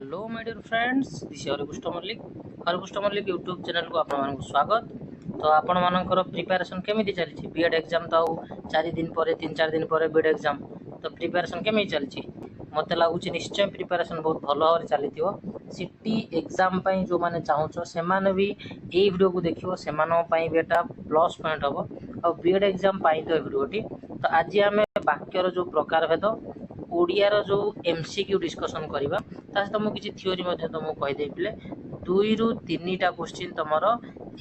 Hello my dear friends, this Harikrishna Mallik. Harikrishna Mallik YouTube channel को आपको स्वागत। तो आपण मानकर प्रिपरेशन केमी चली बीएड एग्जाम तो चार दिन पर 3-4 दिन पर बीएड एग्जाम तो प्रिपरेशन केमी चली मत लगुच निश्चय प्रिपरेशन बहुत भल भाव चली सिटी एग्जाम जो मैंने चाहूँ से भी यही वीडियो को देखियो से भी एटा प्लस पॉइंट हम आ बीएड एग्जाम तो वीडियोटी। तो आज आम वाक्यर जो प्रकार भेद ओडियार जो एमसीक्यू डिस्कसन करवा सहित मुझे किसी थ्योरी तुमको कहीदेवी पे 2-3टा क्वेश्चन तुम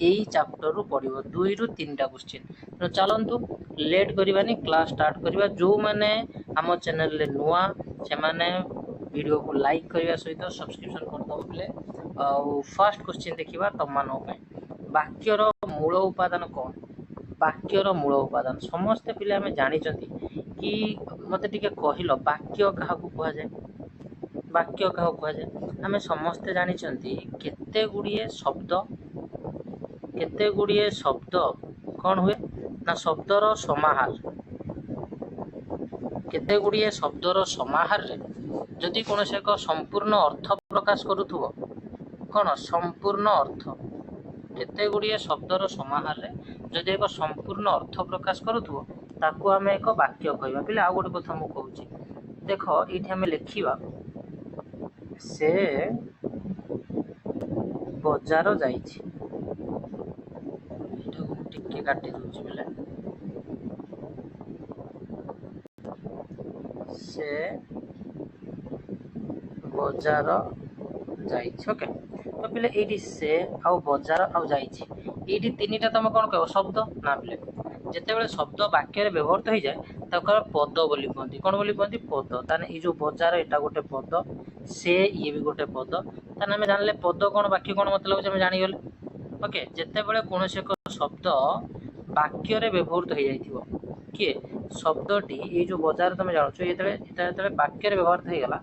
यही चैप्टर रु पड़ो 2-3टा क्वेश्चन। तो चलतु लेट करवानी क्लास स्टार्ट करवा। जो मैंने आम चैनल रे नुआ से माने वीडियो को लाइक करने सहित सब्सक्रिप्शन करदे बोले। फर्स्ट क्वेश्चन देखा तुम मानक वाक्यर मूल उपादान कौन? वाक्यर मूल उपादान समस्ते पिले आम जानी कि मत टे कहल वाक्य क्या कहुए वाक्य क्या कहुए आम समस्ते जानी केते गुड़िए शब्द कौन हुए ना शब्दर समाहार केते गुड़िए शब्दर समाहार रे जदि कौन से एक संपूर्ण अर्थ प्रकाश करुथुबो कौन संपूर्ण अर्थ केते गुड़िए शब्दर समाहार रे जदि एक संपूर्ण अर्थ प्रकाश करुथुबो ताकू आम एक वाक्य कहवा। पिले आ गोटे कथा मु कहूची देख ये आम लिखा से बजार जाइछि टिके काटी दूची बेले से बजार जाइछि। ओके तो पिले ये से आउ बजार आउ जाइछि ये तीनटा तुम कौन कह शब्द ना पिले जिते शब्द वाक्य व्यवहृत हो जाए पद बोली कहती कौन बोली कहती पद। ताने ये जो बजार एटा गोटे पद से ये भी गोटे पद ताने आम जानले पद कौन वाक्य कौन मतलब आम जानीगले। ओके जिते बड़े कौन एक शब्द वाक्य व्यवहृत हो जाइथिबो किए शब्दटी ये जो बजार तुम जानूँ ये वाक्य व्यवहृत हो गला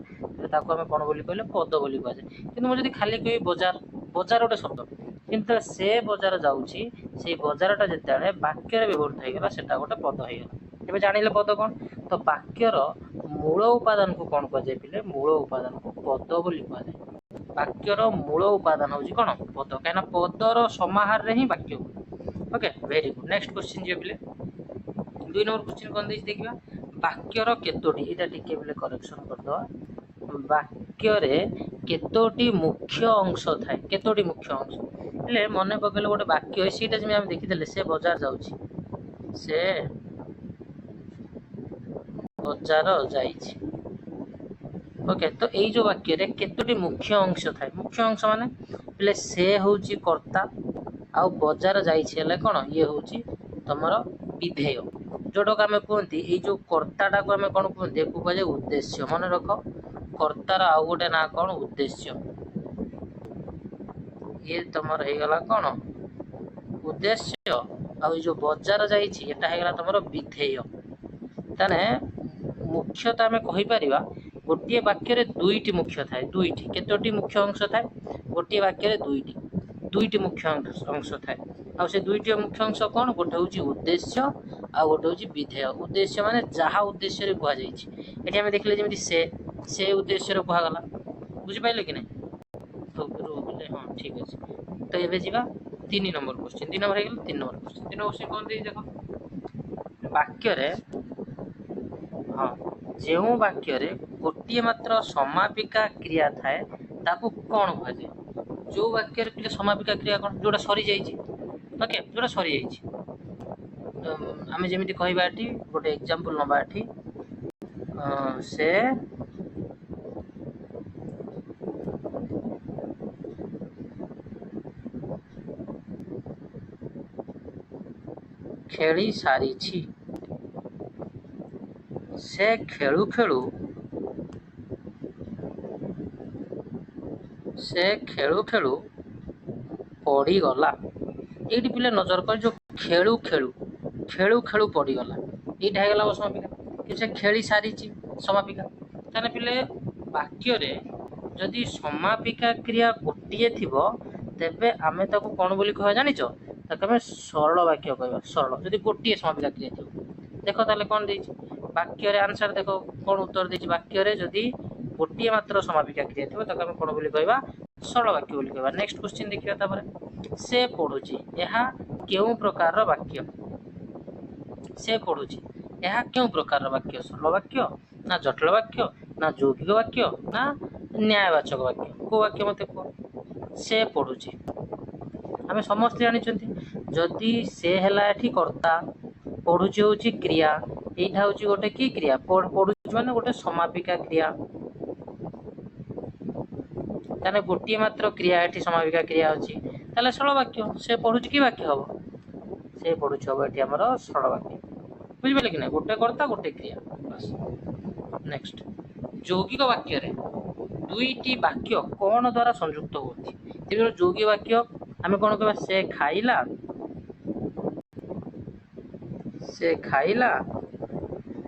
ताको आम कौन बोली कहले पद बोली कह जाए। किंतु मुझे खाली कह बजार बजार गोटे शब्द किंतु से बजार जाऊँगी से बजारटा जिते वाक्य व्यवहृत होगा से गोटे पद होगा। एवं जानिले पद कौन तो वाक्यर मूल उपादान को कौन कहुए पिले मूल उपादान को पद बोली कहुए। वाक्यर मूल उपादान हूँ कौन पद कहीं पदर समाहार रे ही वाक्य। Okay very good. Next question जी पिले 2 नंबर क्वेश्चन कौन देखिए वाक्यर केतोटी यहाँ टिके पिले करेक्शन करदे वाक्य केतोटी मुख्य अंश थाए केतोटी मुख्य अंश हेले मन पकड़े गोटे वाक्य सीटा जमी आम देखी से बजार जाऊँगी से बजार जाइछि। ओके तो यही जो वाक्य रे केतोटी मुख्य अंश थाए मुख्य अंश माने पहले से होउची कर्ता आउ बजार जाइछि हेले कोन ये होउची तमरो विधेय जोटा आम कहती ये जो कर्ताटा को आम कौन कहते एक कह उद्देश्य। मन रख कर्तार आउ गोटे ना कौन उद्देश्य ये तुम होगा कौन उद्देश्य आउ जो बजार जाइछि एटा होगा तुम विधेय। ताने मुख्यतः आम कहीपर गोटे वाक्य दुईटी मुख्य थाए दुईटी केतोटी मुख्य अंश थाए गोटे वाक्य दुईटी मुख्य अंश थाए आ से दुईटी मुख्य अंश कौन गोटे हूँ उद्देश्य आ गोटे हूँ विधेय। उद्देश्य माने जहाँ उद्देश्य कहुई आम देखले जमी से उद्देश्य कहगला बुझिपारे कि नहीं तो हाँ ठीक अच्छे। तो ये जा 3 नंबर क्वेश्चन 2 नंबर हो 3 नंबर क्वेश्चन 3 नंबर क्वेश्चन कौन देख वाक्य हाँ जो वाक्य गोटे मात्र समापिका क्रिया थाए ताकू कौन कहुए जो वाक्य पे समापिका क्रिया कौन जोटा सरी जाइए। ओके जोटा सरी जाइए आम जमी कहवा ये गोटे एग्जांपल नवा ये से खेली सारी से खेलु खेलु से खेलु खेलु पड़गला। ये पिले नजर कर जो खेलु खेलु खेलु खेलु पड़गला यहाँ होगा समापिका कि से खेली सारी समापिका। ताने पिले वाक्य जदि समापिका क्रिया गोटे थी तेबे आमे ताको कौन बोली कह जानिच ताको आमे सरल वाक्य कहवा सरल जदि गोटे समापिका क्रिया थी देख ताले कौन देछि वाक्य आंसर देख कौन उत्तर देछि वाक्य जदि गोटे मात्र समापिका क्रिया थी ताको आम कौन बोली कहबा सरल वाक्य बोली कहबा। नेक्स्ट क्वेश्चन देखिबा तापर से पढुची एहा केउ प्रकार रो वाक्य से पढुची एहा केउ प्रकार रो वाक्य सरल वाक्य ना जटिल वाक्य ना यौगिक वाक्य ना न्यायवाचक वाक्य को वाक्य मते को से पढुची आम समस्त जानी जदि से है एठी कर्ता पढ़ुची हूँ क्रिया यहाँ हूँ गोटे कि क्रिया पढ़ुची माने गोटे समापिका क्रिया ताने गोटे मात्र क्रिया एठी समापिका क्रिया अच्छी ताले सरल वाक्य से पढ़ुची कि वाक्य हम से पढ़ुची हम ये आमर सरल वाक्य बुझे कि ना गोटे कर्ता गोटे क्रिया बस। नेक्स्ट यौगिक वाक्य रे दुईटी वाक्य कौन द्वारा संयुक्त होती यौगिक वाक्य आम कौन कह से खाइला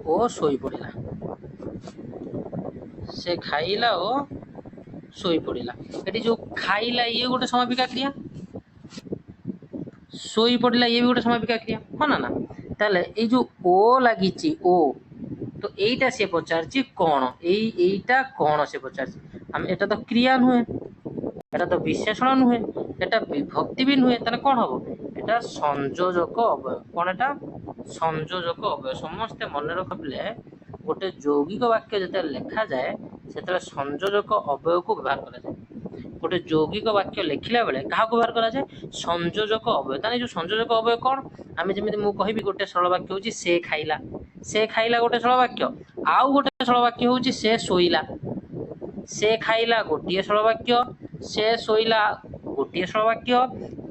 ओ सोई पड़िला से खाइला ओ सोई पड़िला एटी जो खाइला ये गोटे समापिका क्रिया सोई पड़िला ये भी गोटे समापिका क्रिया हाँ ना ना ताले ये जो ओ लगी ओ तो यहीटा सी पचार कौन यहीटा कौन से पचार आम एटा तो क्रिया नुहे एटा तो विशेषण नुहे एटा विभक्ति भी नुहे ताने कौन हम एटा संयोजक अवयव कौन एटा संयोजक अवयव समस्ते मन रख पे गोटे यौगिक वाक्य जो लिखा जाए से संयोजक अवयव को व्यवहार करा गोटे यौगिक वाक्य लिखला बेले क्या व्यवहार करा संयोजक अवयव ताने जो संयोजक अवयव कौन आम जमी मुझे कहि गोटे सरल वाक्य हूँ से खाइला गोटे सरल वाक्य आउ गोटे सरल वाक्य हूँ से खाइला गोटे सरल वाक्य से शोला गोटे सरल वाक्य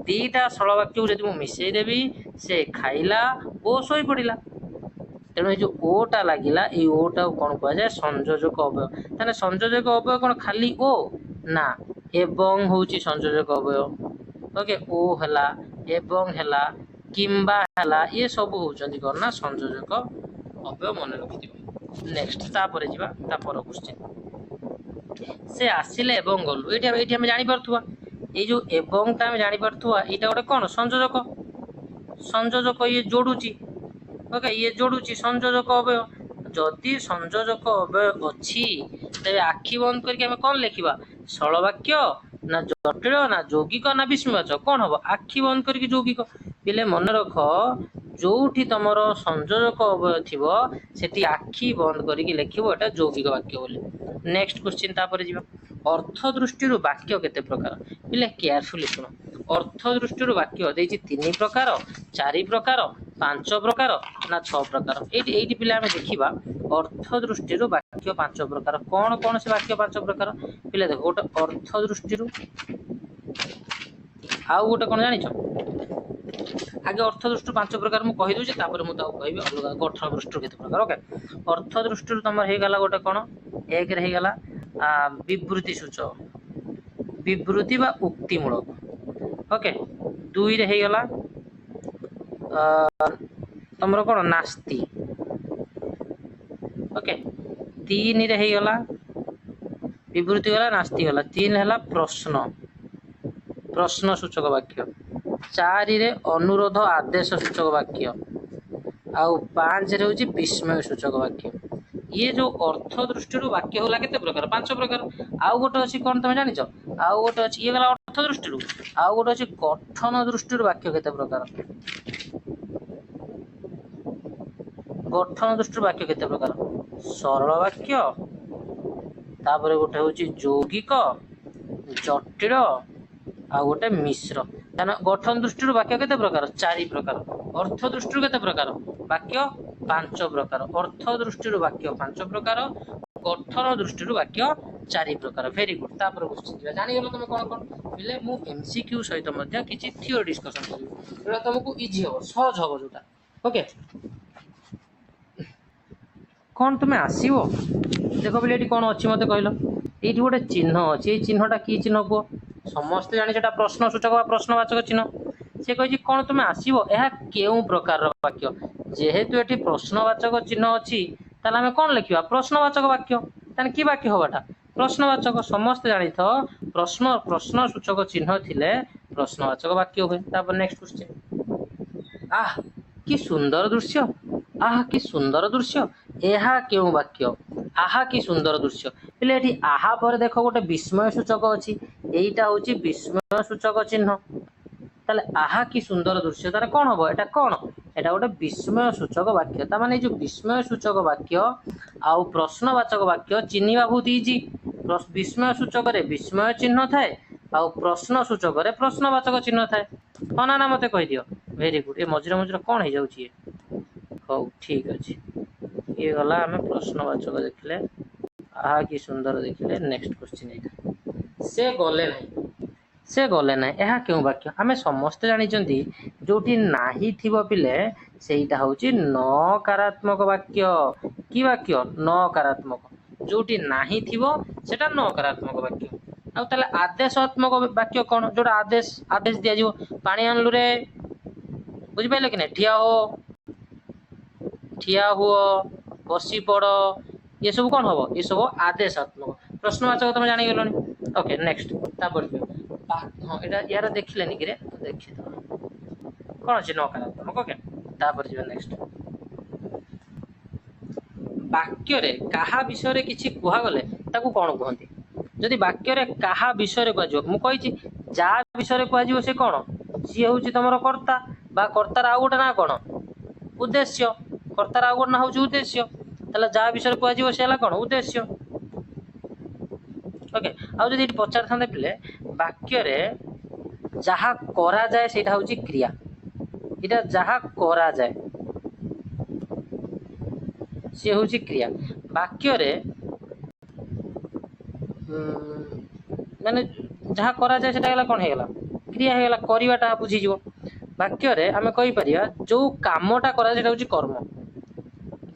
दीटा सरल वाक्य जब मुझे मिसईदेवी से खाइला ओ शोई पड़ा तेणु ये जो ओटा लगिला ये ओटा कौन कहुए संयोजक अवयव ताने संयोजक अवयव कौन खाली ओ ना एवं हूँ संयोजक अवयव ओके ओ हला एवं हला किंबा हला ये सब होउचंदी कौन ना संयोजक अवयव मन रखि नेक्स्ट तापर जीवा तापर क्वेश्चन से आसिले एवं गलु ये आम जानी पारथुवा ये जो एवं ता आम जानी पारथुवा एटा गोटे कौन संयोजक ये जोड़ुची ओके ये जोड़ुची संयोजक अवयव जदि संयोजक अवयव अच्छी तेरे आखि बंद करके आम कौन लिखा सरल वाक्य ना जटिल ना यौगिक ना विस्मयवाचक कौन हम आखि बंद करके यौगिक पिले मन रख जोठी तुमर संयोजक अवयव थी सेठी आखि बंद करके लिखो एटा यौगिक वाक्य बोली। नेक्स्ट क्वेश्चन तापर जीवा अर्थ दृष्टि वाक्य केते प्रकार पिले केयरफुली सुनो अर्थ दृष्टि वाक्य देछि 3 प्रकार 4 प्रकार 5 प्रकार ना 6 प्रकार एटी पिले आमे देखिबा अर्थ दृष्टि वाक्य 5 प्रकार कौन कौन से वाक्य 5 प्रकार पिले देखो गोटे अर्थ दृष्टि आउ गोटे कौन जानिछ आगे अर्थ दृष्टि 5 प्रकार मु कहि दोछि तापर मु ताऊ कहबी अलग गठन दृष्टि केते प्रकार ओके अर्थ दृष्टि तमर हे गला गोटे कौन एक रे हे गला विवृत्ति सूचक विवृत्ति बा उक्तिमूलक ओके 2 रे हे गला तमर कौन नास्ति ओके 3 रे हे गला विवृत्ति गला नास्ति गला 3 हला प्रश्न प्रश्न सूचक वाक्य 4 रे अनुरोध आदेश सूचक वाक्य आउ 5 रे होची विस्मय सूचक वाक्य ये जो अर्थ दृष्टि वाक्य होला केते प्रकार 5 प्रकार आउ गोटे अछि कोन तमे जानि छ आउ गोटे अछि ये गला अर्थ दृष्टि आउ गोटे अछि गठन दृष्टि वाक्य केते प्रकार गठन दृष्टि वाक्य केते प्रकार सरल वाक्य तापर गोटे होची यौगिक जटिल आ गोटे मिश्र ताना गठन दृष्टि वाक्य केते प्रकार 4 प्रकार अर्थ दृष्टि केते प्रकार वाक्य 5 प्रकार अर्थ दृष्टि वाक्य 5 प्रकार गठन दृष्टि वाक्य 4 प्रकार वेरी गुड तापर क्वेश्चन जानि गेलो तुम कोन कोन बिले मु एमसीक्यू सहित मध्ये किछि थियोरी डिस्कशन करबी एटा तुमको इजी हो सहज हो जोटा ओके कौन तुम्हें आसो देख बोले ये कौन अच्छी मत कहल ये गोटे चिन्ह अच्छी ये चिन्हटा कि चिन्ह कह समस्ते जाने प्रश्न सूचक प्रश्नवाचक चिन्ह से कही कौन तुम्हें आसो यह केउ प्रकार वाक्य जेहेतु ये प्रश्नवाचक चिन्ह अच्छी ताले आम कौन लिखा प्रश्नवाचक वाक्य ताने कि वाक्य हवाटा प्रश्नवाचक समस्ते जानी प्रश्न प्रश्न सूचक चिन्ह थिले प्रश्नवाचक वाक्य हुए। तापर नेक्स्ट क्वेश्चन कि सुंदर दृश्य कि सुंदर दृश्य यह केउ वाक्य आहा कि सुंदर दृश्य पिले एठी आहा पर देख गोटे विस्मय सूचक अछि एईटा होची विस्मय सूचक चिन्ह ताले आहा कि सुंदर दृश्य तार कोन हबो एटा कोन एटा गोटे विस्मय सूचक वाक्य ता माने जो विस्मय सूचक वाक्य आउ प्रश्नवाचक वाक्य चिन्हिबा बहुत इजी विस्मय सूचक रे विस्मय चिन्ह थाए आउ प्रश्न सूचक रे प्रश्नवाचक चिन्ह थाए हाँ ना मते कहि दियो वेरी गुड ए मझिरे मझिरे कोन हे जाउची हो ठीक अछि ये गला आमे प्रश्नवाचक देखले आहा कि सुंदर देखले नेक्स्ट क्वेश्चन एटा से गले ना यह क्यों वाक्य आमे समस्त जानिचंती जोटी नाही थिबो पिले सेईटा होची नकारात्मक वाक्य कि वाक्य नकारात्मक जोटी नाही थिबो सेटा नकारात्मक वाक्य आ ताले आदेशात्मक वाक्य कोन जोटा आदेश दिया जिवो पानी आनलु रे बुझि पाइले कि नै ठिया हुओ बसी पड़ ये सब कौन हम ये सब आदेशात्मक प्रश्नवाचक तुम जानी गलनी ओके नेक्स्ट तापर हाँ एटा यार देखिलेनी कि रे देखि कौन अछि नकारात्मक ओके तापर जे नेक्स्ट वाक्य रे कहा विषय रे किछि कुहा गले ताकू कोन कहंती जदि वाक्य रे कहा विषय रे कहजो मु कहिछि जा विषय रे कहजिवो से कोन सी होउछि तमरो कर्ता बा कर्तार आ गोटे ना कोन उद्देश्य कर्तार आ गोटे ना होउछि उद्देश्य ताले जा विषय कहजिवो से हला कोन उद्देश्य ओके आ जदि पचार थांदे पिले वाक्य रे जहा करा जाए सेटा होउछि क्रिया इटा जहा करा जाए से होउछि क्रिया वाक्य रे माने जहा करा जाए सेटा हला कोन हेगला क्रिया हेगला करिवाटा बुझी जिवो वाक्य रे आमे कहि परिया जो कामटा करा सेटा होउछि कर्म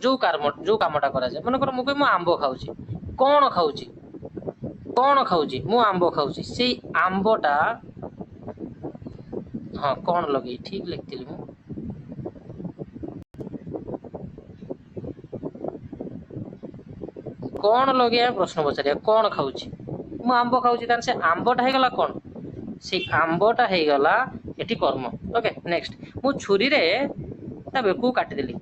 जो कामटा करा जाए मन कर मु आंबो खाउछि कोन खाउछि मु आंबो खाउछि से आंबोटा हाँ कोन लगे ठीक लिखतिली मु कोन लगे प्रश्न पचारिया कोन खाउछि मु आंबो खाउछि तान से आंबोटा हे गला कोन से आंबोटा हे गला एठी कर्म ओके नेक्स्ट मु छुरी रे ता बेकु काटि देली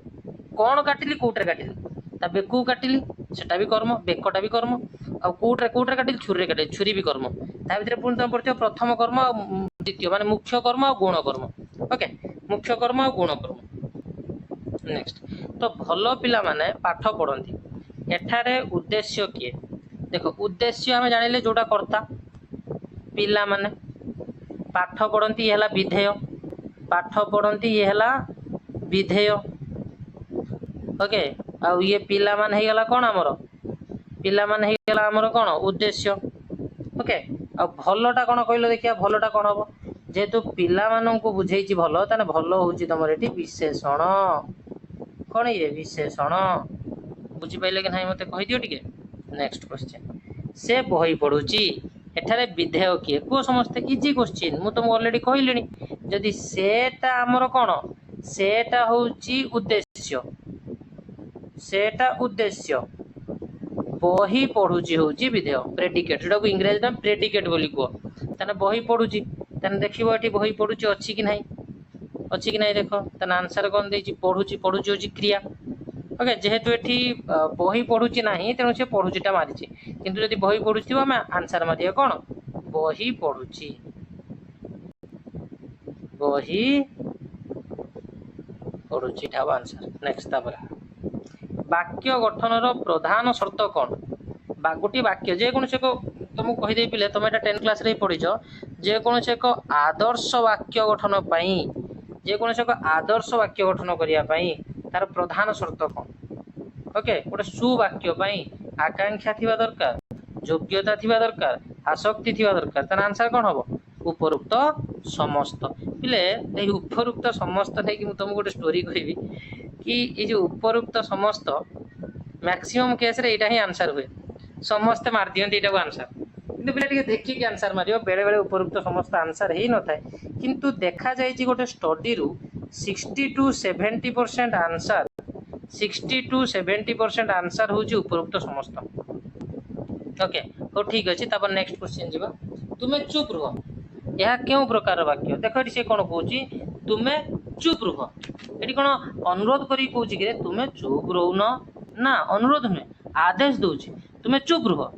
कोन काटिली कोटरे काटिली ता बेकु काटिली सेटा भी कर्म बेकटा भी कर्म आ कोटरे काटिली छुरी भी कर्म ता भितरे पुन तम पड़थियो प्रथम कर्म आ द्वितीय माने मुख्य कर्म आ गुण कर्म ओके मुख्य कर्म आ गुण कर्म नेक्स्ट तो भलो पिला माने पाठ पढंती एठारे उद्देश्य किए देखो उद्देश्य आमे जानिले जोटा कर्ता पिला माने पाठ पढंती ये हला विधेय पाठ पढंती ये हला विधेय ओके आ ये पिला मान हे गला कोन हमरो पिला मान हे गला हमरो कोन उद्देश्य ओके आ भलोटा कोन कहलो देखिया भलोटा कोन हबो जेतु पिला मानन को बुझेइची भलो ताने भलो होउची तमर एठी विशेषण कोन ये विशेषण बुझी पाइले कि नाही मते कहि दियो टिके नेक्स्ट क्वेश्चन से बही पढुची एठारे विधेय किए को समस्त इजी क्वेश्चन मु तुम ऑलरेडी कहिलेनी जदि सेटा हमरो कोन सेटा होउची उद्देश्य सेटा उद्देश्य बही पढुची होउची विधेय प्रेडिकेट एटा को इंग्लिश में प्रेडिकेट बोली को तने बही पढुची तने देखिबो एठी बही पढुची अछि कि नाही देखो तने आंसर कोन देछि पढुची होउची क्रिया ओके जेहेतु एठी बही पढुची नाही तेनु से पढुचीटा मारिछि किंतु जदि बही पढुची हम आंसर मारिया कोन बही पढुची टा आंसर नेक्स्ट तापर वाक्य गठनर प्रधान शर्त कोन गोटी वाक्य जे कोन से को तुम कहि दे पिले तुम एटा 10 क्लास रे पढिछो जे कोन से को आदर्श वाक्य गठन पई जे कोन से को आदर्श वाक्य गठन करिया पई तार प्रधान शर्त कोन ओके गोटे सुवाक्य पई आकांक्षा थिबा दरकार योग्यता थिबा दरकार आसक्ति थिबा दरकार तार आंसर कोन हबो उपरोक्त समस्त पिले ए उपरोक्त समस्त नै कि मु तुमको गोटे स्टोरी कहबी कि ये जो उपरोक्त समस्त मैक्सिमम केस रे एटा ही आंसर हुए समस्त मार दियंती एटा को आंसर किंतु पिले टिके देखि कि आंसर मारियो बेले बेले उपरोक्त समस्त आंसर ही न थाए किंतु देखा जाय छि गोटे स्टडी रु 60 टू 70% आंसर 60 टू 70% आंसर हो छि उपरोक्त समस्त ओके तो ठीक अछि तब नेक्स्ट क्वेश्चन जीवा तुमे चुप रहो यह क्यों प्रकार वाक्य देखो एटी से कोन कहूची तुमे चुप रहो एटी कोन अनुरोध करी कहूची कि तुमे चुप रहो ना अनुरोध नुहे आदेश दूची तुम्हें चुप रुह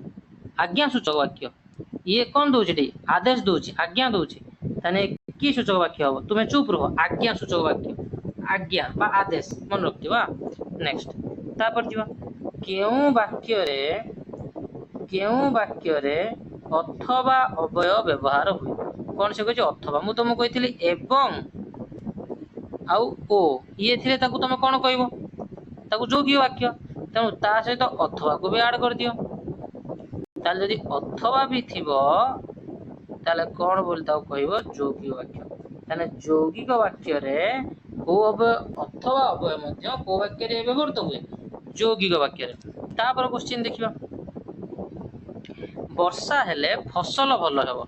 आज्ञा सूचक वाक्य ये कौन दूची आदेश दूची आज्ञा दूची ताने की सूचक वाक्य हम तुम्हें चुप रुह आज्ञा सूचक वाक्य आज्ञा बा आदेश मन रखिबा नेक्स्ट तापर जीवा केउ वाक्य रे अथवा अवय व्यवहार हुए कौन से कहछि अथवा मु तुमको कहितली एवं आउ ओ ये थिले ताकू तुम कौन कहबो ताकू जोगी वाक्य तेणु ता सहित अथवा को भी ऐड कर दियो ताले जदि अथवा भी थिबो ताले कौन बोल ताकू कहबो जोगी वाक्य ताने जोगिक वाक्य रे को अवय अथवा अवय मध्य को वाक्य रे व्यवहार हुए जोगिक वाक्य रे तापर क्वेश्चन देखिबा वर्षा हेले फसल भल हेबो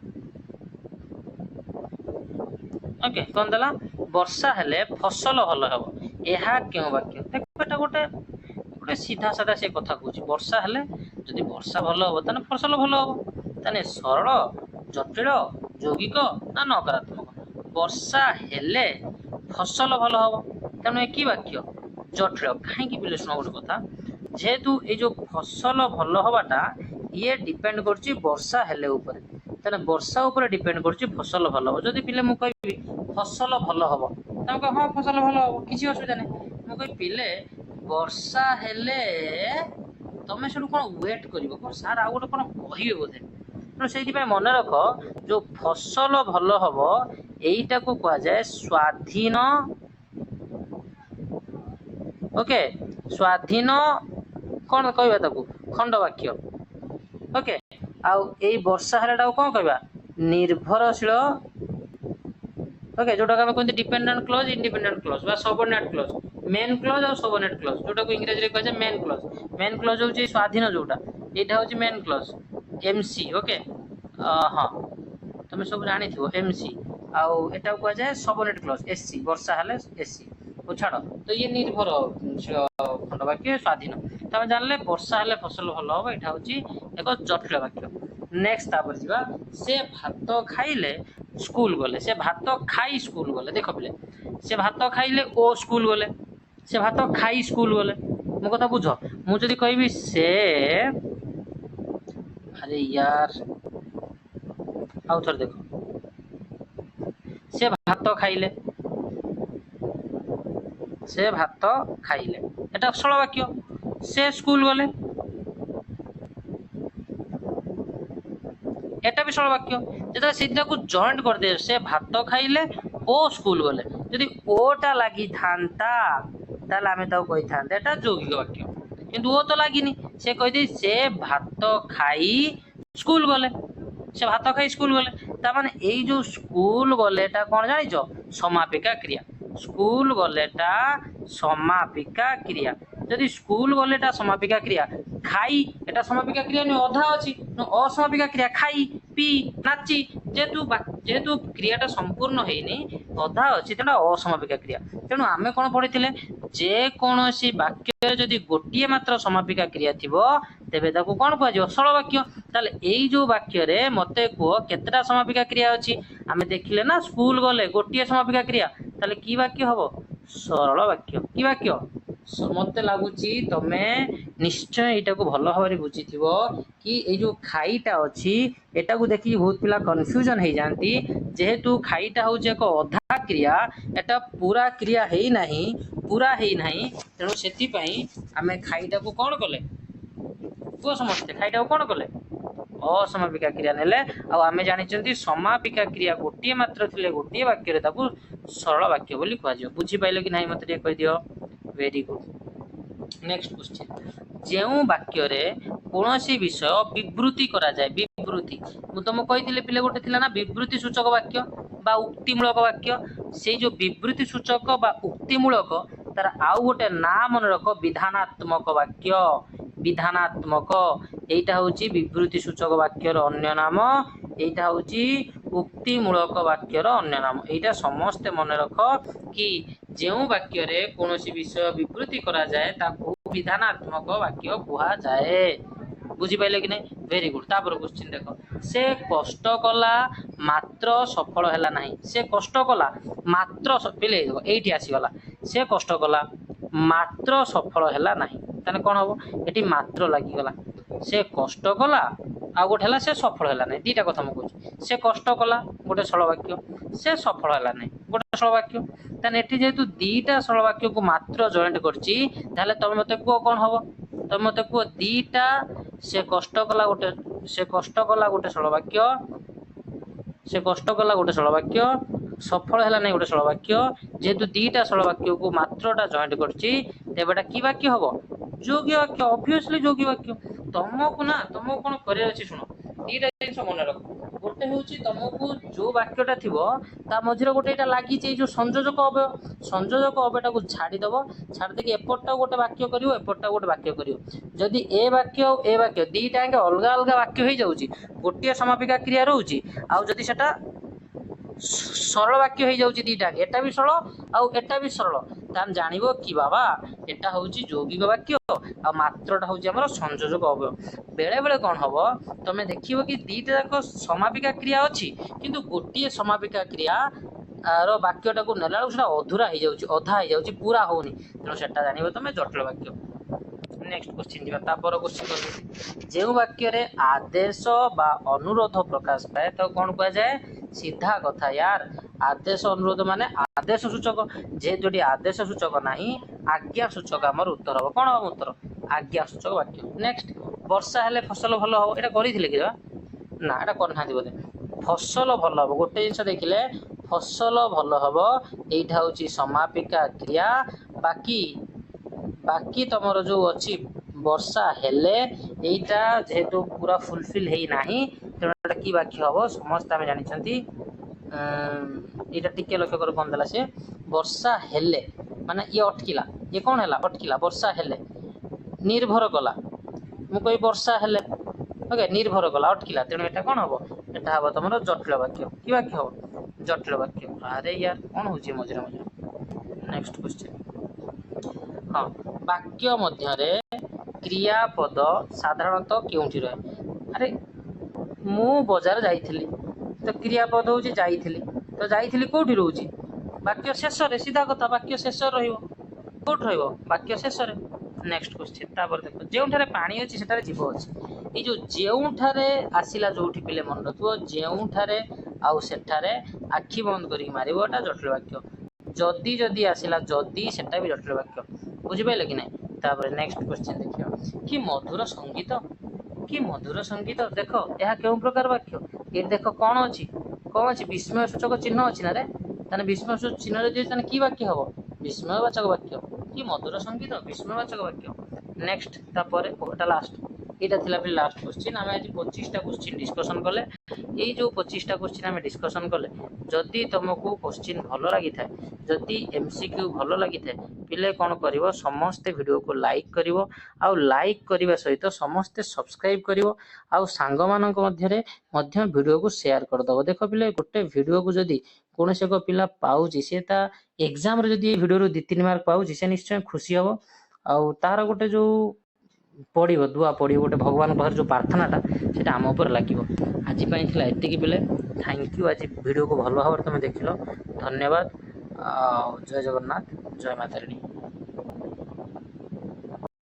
ओके कौन देला वर्षा हेले फसल भल हेबो एहा केउ वाक्य देखो एटा गोटे गोटे सीधा साधा से कथा कहूची वर्षा हेले जदि वर्षा भल हेबो तने फसल भल हेबो तने सरल जटिल यौगिक ना नकारात्मक वर्षा हेले फसल भल हेबो तेणु एक वाक्य जटिल कहीं विश्लेषण गोटे कथा जेहेतु ये जो फसल भल हवाटा ये डिपेंड करछि वर्षा हेले ऊपर तेने वर्षा ऊपर डिपेंड करछि फसल भल हो जदि पिले मु कहबी फसल भल हबो तमे कह हां फसल भल हबो किछि असुविधा नै मु कहि पिले वर्षा हेले तमे सेडु कोन वेट करिवो कोन सार आ गोटे कोन कहिबे बोधे तो सेति पय मन रख जो फसल भल हबो एईटा को कहा जाय स्वाधीन ओके स्वाधीन कौन कहबा ताकू खंड वाक्य ओके आउ ए वर्षा हेलाटा कौन कहबा निर्भरशील ओके जोटा हम कहते डिपेंडेंट क्लॉज इंडिपेंडेंट क्लॉज बा सबऑर्डिनेट क्लॉज मेन क्लॉज और सबऑर्डिनेट क्लॉज जोटा को इंग्लिश रे कहे मेन क्लॉज होची स्वाधीन जोटा एटा होची मेन क्लॉज एमसी ओके हां तुम सब जानि थो एमसी आउ एटा को कहा जाय सबऑर्डिनेट क्लॉज एससी वर्षा हेले एससी ओ छाड़ तो ये निर्भर खंड वाक्य स्वाधीन तमे जानले वर्षा हेले फसल भल हो एटा होची एक जटिल वाक्य नेक्स्ट तापर जीवा से भात खाइले स्कूल गले से भात खाई स्कूल गले देखो पिले से भात खाइले ओ स्कूल गले से भात खाई स्कूल गले मो कथा बुझ मु जदी कहबी से अरे यार आउ थर देखो से भात खाइले एटा सरल वाक्य से स्कूल गले एटा भी सरल वाक्य जेटा सीधा को जॉइंट कर दे से भात खाइले ओ स्कूल गले यदि ओटा लागि थांता ताले आमे ताऊ कहि थांते एटा यौगिक वाक्य किंतु ओ तो लागिनी से कहि दे से भात खाई स्कूल गले से भात खाई स्कूल गले ता माने एई जो स्कूल गलेटा कोन जानिचो समापिका क्रिया स्कूल गलेटा समापिका क्रिया यदि स्कूल गलेटा समापिका क्रिया खाई एटा समापिका क्रिया न अधा अछि न असमापिका क्रिया खाई पी नाची जेतु क्रियाटा संपूर्ण हेनी अधा अछि तेना असमापिका क्रिया तेणु आमे कोन पढिथिले जे कोनोसी वाक्य जदि गोटिए मात्र समापिका क्रिया थिबो तेबे ताकू कोन कहै जो सरल वाक्य ताले एई जो वाक्य रे मते को केतटा समापिका क्रिया अछि आमे देखिले ना स्कूल गले गोटिए समापिका क्रिया ताले की वाक्य हबो सरल वाक्य की वाक्य मते लागुची तमे निश्चय एटा को भलो भाबरे बुझिथिबो कि ए जो खाईटा अछि एटा को देखि बहुत पिला कंफ्यूजन हे जानती जेहेतु खाईटा हो जे को अधा क्रिया एटा पूरा क्रिया हेई नाही तेणु सेति पई आमे खाईटा को कोन कले को समझते खाईटा को कोन कले असमापिका क्रिया नेले आ आमे जानिचंती समापिका क्रिया गोटिए मात्र थिले गोटिए वाक्य रे ताकू सरल वाक्य बोली कहै जो बुझि पाइलो कि नाही मते टे कहि दियो वेरी गुड नेक्स्ट क्वेश्चन जेउ वाक्य रे कोनोसी विषय विवृति करा जाय विवृति मु तुम कहिथिले पिले गोटे थिला ना विवृति सूचक वाक्य बा उक्तिमूलक वाक्य से जो विवृति सूचक बा उक्तिमूलक तार आउ गोटे नाम मन रख विधानात्मक वाक्य विधानात्मक एटा होची विवृति सूचक वाक्यर अन्य नाम एटा होची उक्तिमूलक वाक्यर अन्य नाम एटा समस्त मन रख कि जेउ वाक्य रे कोनोसी विषय विवृति करा जाय ताकू विधानात्मक वाक्य कुहा जाए बुझी पाइले कि नहीं वेरी गुड तापर क्वेश्चन देखो से कष्ट कला मात्र सफल हैला नहीं से कष्ट कला मात्र पिले देखो एठी आसी गला से कष्ट कला मात्र सफल हैला नहीं ତାହେଲେ କ'ଣ ହେବ ଏଠି ମାତ୍ର ଲାଗିଗଲା ସେ କଷ୍ଟ କଲା ଆଉ ଗୋଟେ ହେଲା ସେ ସଫଳ ହେଲା ନାହିଁ ଦୁଇଟା କଥା ମୁଁ କହୁଛି ସେ କଷ୍ଟ କଲା ଗୋଟେ ସରଳ ବାକ୍ୟ ସେ ସଫଳ ହେଲା ନାହିଁ ଗୋଟେ ସରଳ ବାକ୍ୟ ତାହେଲେ ଏଠି ଯେହେତୁ ଦୁଇଟା ସରଳ ବାକ୍ୟକୁ ମାତ୍ର ଜଏଣ୍ଟ କରିଛି ତାହେଲେ ତମେ ମୋତେ କୁହ କ'ଣ ହେବ ତମେ ମୋତେ କୁହ ଦୁଇଟା ସେ କଷ୍ଟ କଲା ଗୋଟେ ସରଳ ବାକ୍ୟ ସେ କଷ୍ଟ କଲା ଗୋଟେ ସରଳ ବାକ୍ୟ ସଫଳ ହେଲା ନାହିଁ ଗୋଟେ ସରଳ ବାକ୍ୟ ଯେହେତୁ ଦୁଇଟା ସରଳ ବାକ୍ୟକୁ ମାତ୍ରଟା ଜଏଣ୍ଟ କରିଛି ତେବେ ଏଟା କି ବାକ୍ୟ ହେବ ଯୋଗ୍ୟ ବାକ୍ୟ ଅବଭିୟସଲି ଯୋଗ୍ୟ ବାକ୍ୟ ତମକୁ କ'ଣ କରିବାର ଅଛି ଶୁଣ ଦୁଇଟା ଜିନିଷ ମନେ ରଖ ଗୋଟେ ହେଉଛି ତମକୁ ଯୋଉ ବାକ୍ୟଟା ଥିବ ତା ମଝିରେ ଗୋଟେ ଏଇଟା ଲାଗିଛି ଏଇ ଯୋଉ ସଂଯୋଜକ ଅବୟଟାକୁ ଛାଡ଼ିଦେବ ଛାଡ଼ି ଦେଇକି ଏପଟଟା ଗୋଟେ ବାକ୍ୟ କରିବ ଏପଟଟା ଗୋଟେ ବାକ୍ୟ କରିବ ଯଦି ଏ ବାକ୍ୟ ଆଉ ଏ ବାକ୍ୟ ଦୁଇଟା ଯାକ ଅଲଗା ଅଲଗା ବାକ୍ୟ ହେଇଯାଉଛି ଗୋଟିଏ ସମାପିକା କ୍ରିୟା ରହୁଛି ଆଉ ଯଦି ସେଟା ସରଳ ବାକ୍ୟ ହେଇଯାଉଛି ଦୁଇଟା ଏଟା ବି ସରଳ ଆଉ ଏଟା ବି ସରଳ ତାହେଲେ ଜାଣିବ କି ବାବା ଏଟା ହେଉଛି ଯୌଗିକ ବାକ୍ୟ ଆଉ ମାତ୍ରଟା ହେଉଛି ଆମର ସଂଯୋଜକ ଅବୟବ ବେଳେ ବେଳେ କ'ଣ ହେବ ତମେ ଦେଖିବ କି ଦୁଇଟା ଯାକ ସମାପିକା କ୍ରିୟା ଅଛି କିନ୍ତୁ ଗୋଟିଏ ସମାପିକା କ୍ରିୟା ର ବାକ୍ୟଟାକୁ ନେଲା ବେଳକୁ ସେଟା ଅଧା ହେଇଯାଉଛି ପୁରା ହଉନି ତେଣୁ ସେଟା ଜାଣିବ ତମେ ଜଟିଳ ବାକ୍ୟ ନେକ୍ସଟ क्वेश्चन ଯିବା ତାପର क्वेश्चन ଯେଉଁ ବାକ୍ୟରେ ଆଦେଶ ବା ଅନୁରୋଧ ପ୍ରକାଶ ପାଏ ତାକୁ କ'ଣ କୁହାଯାଏ सीधा कथा यार आदेश अनुरोध माने आदेश सूचक जेहेतु ये आदेश सूचक नहीं आज्ञा सूचक आमर उत्तर हम कौन हम उत्तर आज्ञा सूचक वाक्य नेक्स्ट वर्षा हेले फसल भल हम यहाँ करें कि ना यहाँ करना बोधे फसल भल हम गोटे जिन देखिले फसल भल हम यहाँ हूँ समापिका क्रिया बाकी बाकी तुम जो अच्छी वर्षा हेले यहीटा जेहेतु पूरा फुलफिल है नहीं तेणु कि वाक्य हम समस्त आम जानी यहाँ टिके लक्ष्य कर कौन देला से वर्षा हेले माने ये अटकिला ये कौन है अटकिला वर्षा हेले निर्भर कला मुझे वर्षा हेले ओके निर्भर कला अटकिला तेणु यहाँ कौन हम यहाँ हम तुम जटिल वाक्य कि वाक्य हम जटिल वाक्य अरे यार कौन हो मझे मझे नेक्स्ट क्वेश्चन हाँ वाक्य मध्य क्रियापद साधारणतः क्योंठी रहे अरे मु बजार जाइथिली तो क्रियापद हूँ जाइथिली तो जाइथिली कोठी रोची वाक्य शेष सीधा कथा वाक्य शेष रोट वाक्य शेष नेक्स्ट क्वेश्चन तापर देखो जो पानी अच्छी से जीव अच्छी ये जो आसला जो पिले मन रखो जो आठे आखि बंद कर मारे जटिल वाक्य जदि जदि आसला जदि सेटा भी जटिल वाक्य बुझिपारे कि ना तापर नेक्स्ट क्वेश्चन देखिए कि मधुर संगीत देख यह क्यों प्रकार वाक्य ये देख कौन अच्छी विस्मय सूचक चिन्ह अच्छी ना रे ताने विस्मय सूचक चिन्ह यदि कि वाक्य हम विस्मयवाचक वाक्य कि मधुर संगीत विस्मयवाचक वाक्य नेक्स्ट तापर लास्ट यहाँ थी फिर लास्ट क्वेश्चन आम आज 25टा क्वेश्चन डिस्कसन कले यही जो 25टा क्वेश्चन आम डिस्कसन कले जदि तुमको क्वेश्चन भल लगी था जदि एमसीक्यू भल लगी था पिले कौन कर समस्ते वीडियो को लाइक कर लाइक करने सहित समस्ते सब्सक्राइब कर सांग मानक मध्य वीडियो को शेयर करदे देख पिले गोटे वीडियो को जदि कौन से एक पिला पाऊँगी सी एग्जाम जदि वीडियो 2-3 मार्क पाऊँगी से निश्चय खुशी हम आउ तार गोटे जो पड़ो दुआ पड़ो गोटे भगवान पाखे जो प्रार्थनाटा से आम उपर लगे आज एतिक बेले थैंक यू आज वीडियो को भल भाव तुम देख धन्यवाद जय जगन्नाथ जय माता रानी।